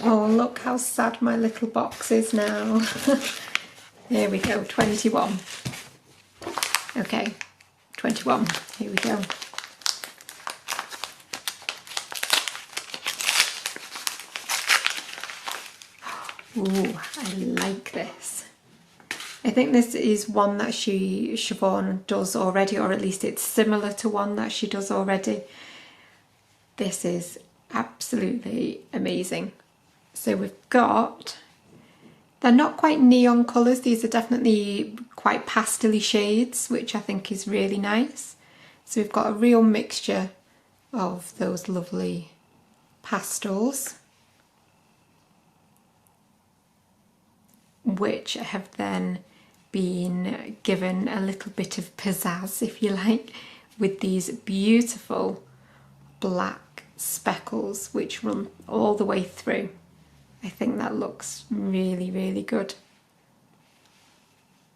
Oh, look how sad my little box is now. There we go, 21. Okay, 21, here we go. Ooh, I like this. I think this is one that Siobhan does already, or at least it's similar to one that she does already. This is absolutely amazing. So we've got, they're not quite neon colours, these are definitely quite pastel-y shades, which I think is really nice. So we've got a real mixture of those lovely pastels, which have then been given a little bit of pizzazz, if you like, with these beautiful black speckles which run all the way through. I think that looks really, really good.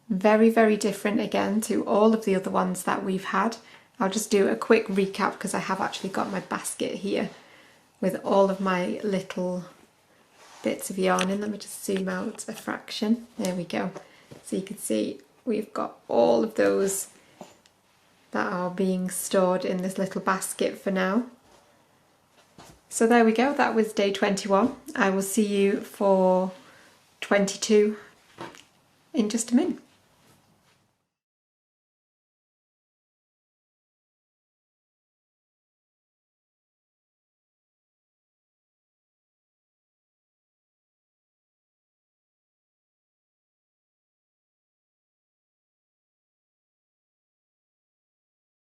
Very, very different again to all of the other ones that we've had. I'll just do a quick recap because I have actually got my basket here with all of my little bits of yarn in. Let me just zoom out a fraction. There we go. So you can see we've got all of those that are being stored in this little basket for now. So there we go, that was day 21. I will see you for 22 in just a minute.